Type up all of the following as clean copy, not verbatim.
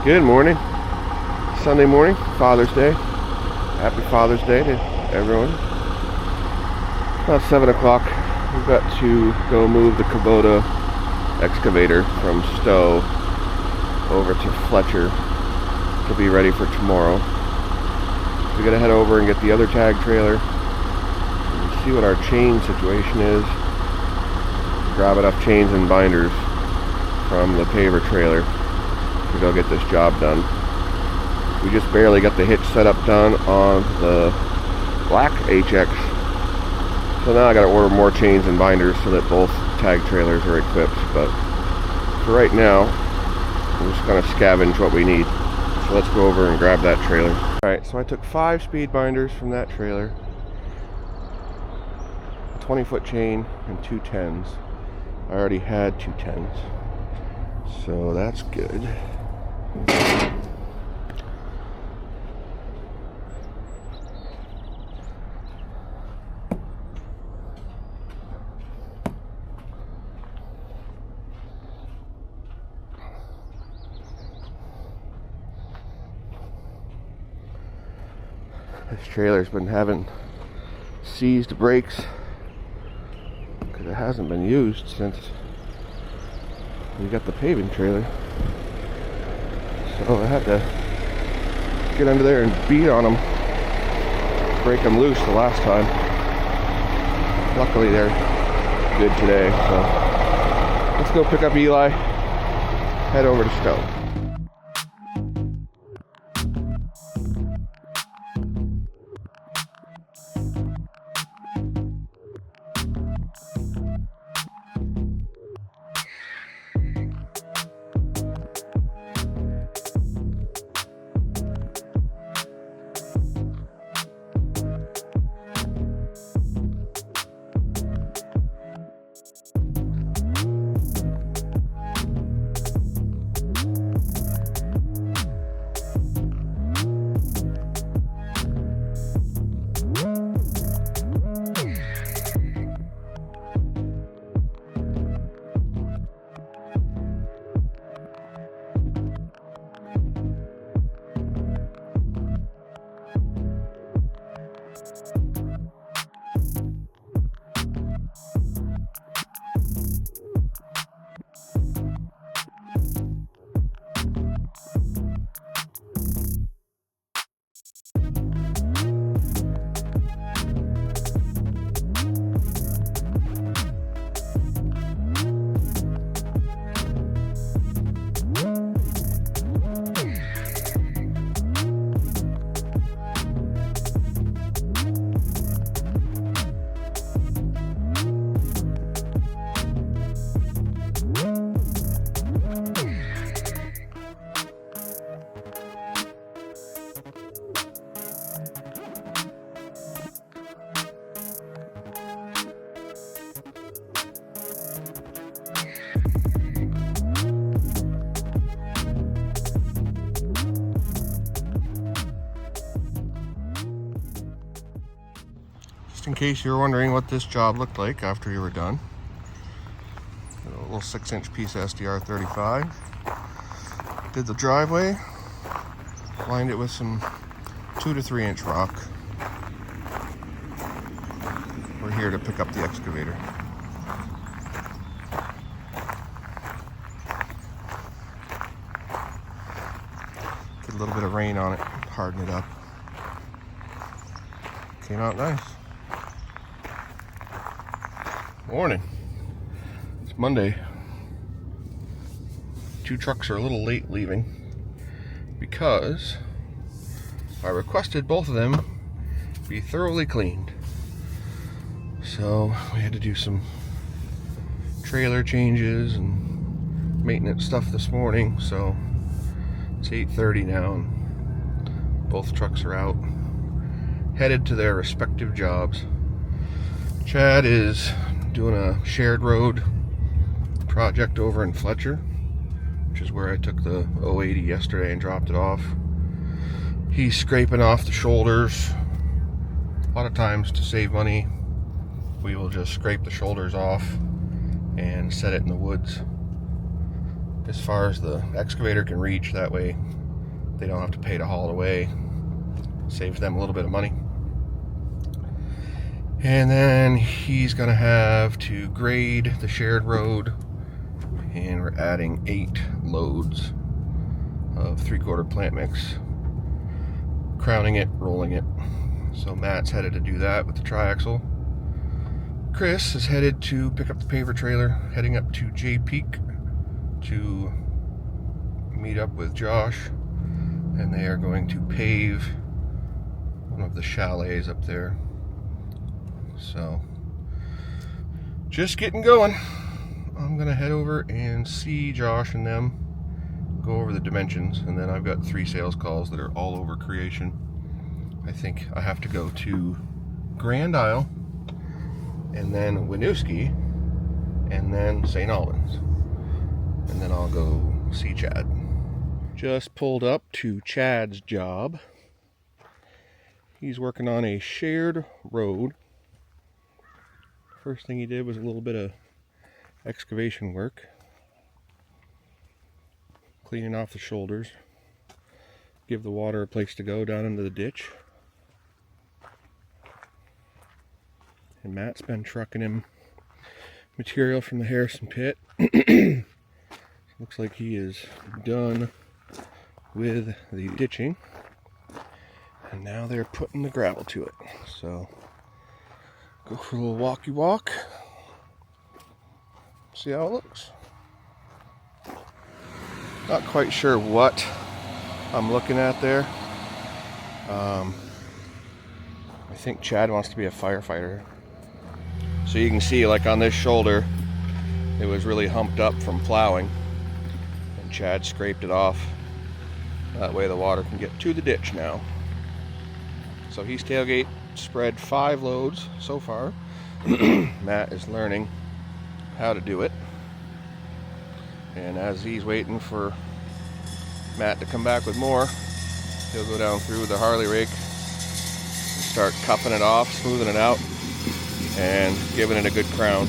Good morning. Sunday morning, Father's Day. Happy Father's Day to everyone. About 7 o'clock. We've got to go move the Kubota excavator from Stowe over to Fletcher to be ready for tomorrow. We gotta head over and get the other tag trailer and see what our chain situation is. Grab enough chains and binders from the paver trailer to go get this job done. We just barely got the hitch setup done on the black HX, so now I gotta order more chains and binders so that both tag trailers are equipped. But for right now, we're just gonna scavenge what we need. So let's go over and grab that trailer. Alright, so I took 5 speed binders from that trailer, a 20-foot chain, and 2 10s. I already had 2 10s, so that's good. This trailer's been having seized brakes because it hasn't been used since we got the paving trailer. So I had to get under there and beat on them, break them loose the last time. Luckily they're good today, so let's go pick up Eli, head over to Stowe. In case you were wondering what this job looked like after you were done, a little 6-inch piece of SDR35. Did the driveway, lined it with some 2 to 3 inch rock. We're here to pick up the excavator. Get a little bit of rain on it, harden it up. Came out nice. Morning. It's Monday. 2 trucks are a little late leaving because I requested both of them be thoroughly cleaned. So we had to do some trailer changes and maintenance stuff this morning. So it's 8:30 now and both trucks are out, headed to their respective jobs. Chad is doing a shared road project over in Fletcher, which is where I took the 080 yesterday and dropped it off. He's scraping off the shoulders. A lot of times to save money, we will just scrape the shoulders off and set it in the woods. as far as the excavator can reach. That way they don't have to pay to haul it away. Saves them a little bit of money. And then he's gonna have to grade the shared road, and we're adding 8 loads of 3/4 plant mix, crowning it, rolling it. So Matt's headed to do that with the triaxle. Chris is headed to pick up the paver trailer, heading up to J Peak to meet up with Josh, and they are going to pave one of the chalets up there. So just getting going. I'm gonna head over and see Josh and them, go over the dimensions, and then I've got 3 sales calls that are all over creation. I think I have to go to Grand Isle, and then Winooski, and then St. Albans, and then I'll go see Chad. Just pulled up to Chad's job. He's working on a shared road. First thing he did was a little bit of excavation work, cleaning off the shoulders, give the water a place to go down into the ditch. And Matt's been trucking him material from the Harrison pit. Looks like he is done with the ditching, and now they're putting the gravel to it. So go for a little walkie walk, see how it looks. Not quite sure what I'm looking at there. I think Chad wants to be a firefighter. So you can see, like on this shoulder, it was really humped up from plowing, and Chad scraped it off. That way the water can get to the ditch now. So he's tailgate spread 5 loads so far. Matt is learning how to do it, and as he's waiting for Matt to come back with more, he'll go down through with the Harley rake and start cupping it off, smoothing it out, and giving it a good crown.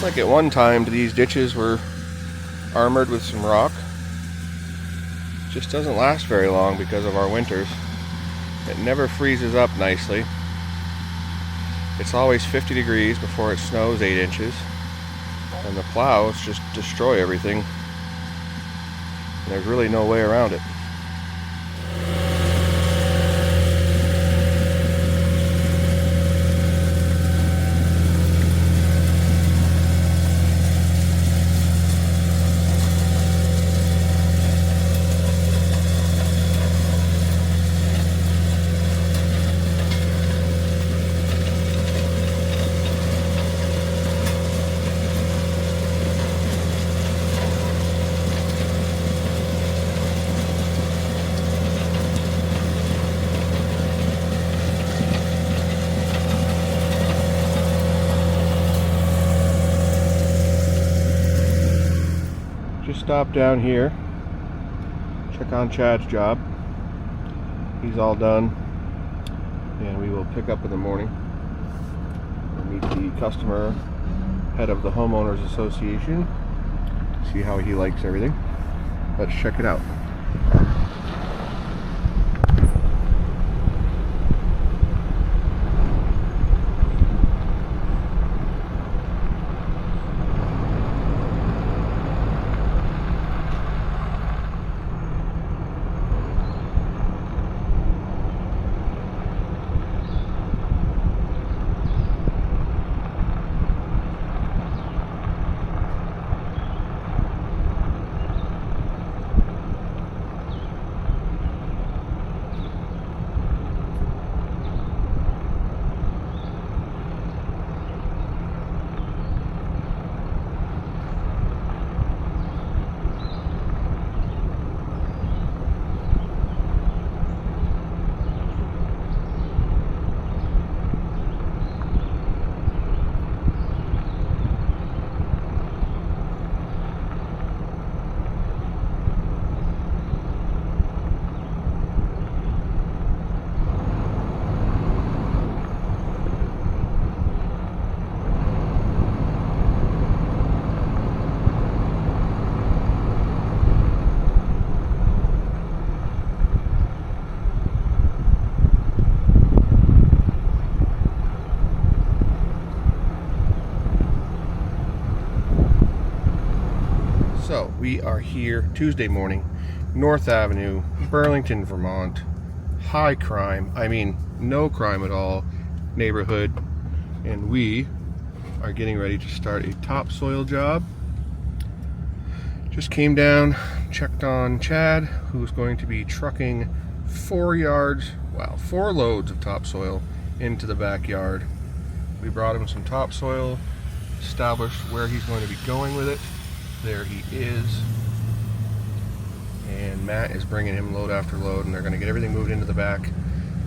Like at one time these ditches were armored with some rock. It just doesn't last very long because of our winters. It never freezes up nicely. It's always 50 degrees before it snows 8 inches, and the plows just destroy everything. And there's really no way around it. Stop down here, check on Chad's job. He's all done, and we will pick up in the morning. We'll meet the customer, head of the homeowners association, see how he likes everything. Let's check it out. We are here Tuesday morning, North Avenue, Burlington, Vermont. High crime, I mean no crime at all, neighborhood. And we are getting ready to start a topsoil job. Just came down, checked on Chad, who's going to be trucking 4 loads of topsoil into the backyard. We brought him some topsoil, established where he's going to be going with it. There he is. And Matt is bringing him load after load, and they're going to get everything moved into the back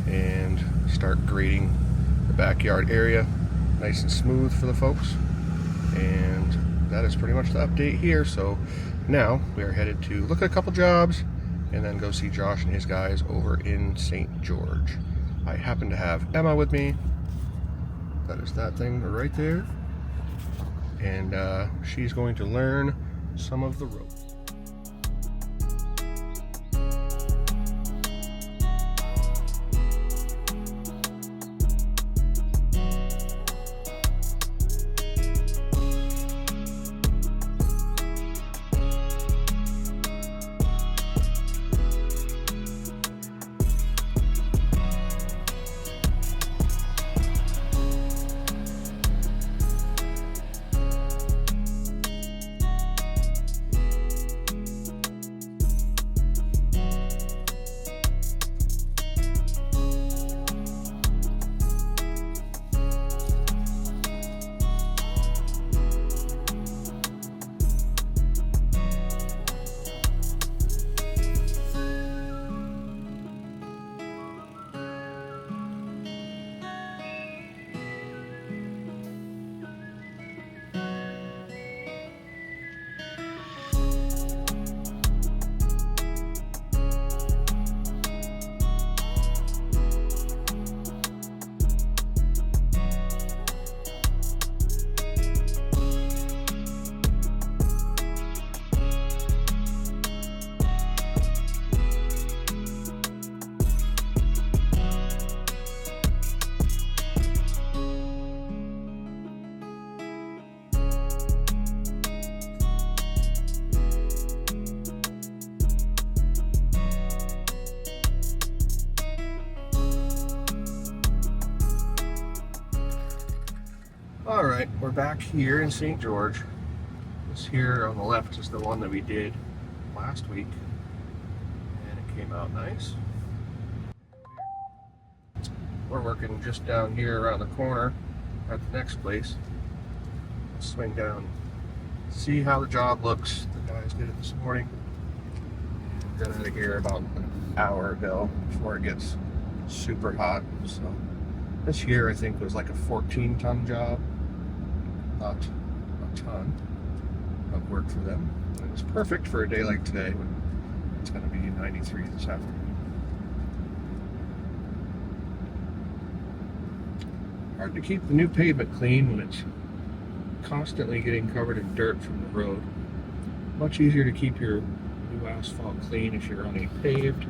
and start grading the backyard area nice and smooth for the folks. And that is pretty much the update here. So now we are headed to look at a couple jobs and then go see Josh and his guys over in St. George. I happen to have Emma with me. That is that thing right there. And she's going to learn some of the ropes. Alright, we're back here in St. George. This here on the left is the one that we did last week, and it came out nice. We're working just down here around the corner at the next place. Let's swing down, see how the job looks. The guys did it this morning. Got out of here about an hour ago before it gets super hot. So this here I think was like a 14-ton job. Not a ton of work for them. It was perfect for a day like today when it's going to be 93 this afternoon. Hard to keep the new pavement clean when it's constantly getting covered in dirt from the road. Much easier to keep your new asphalt clean if you're on a paved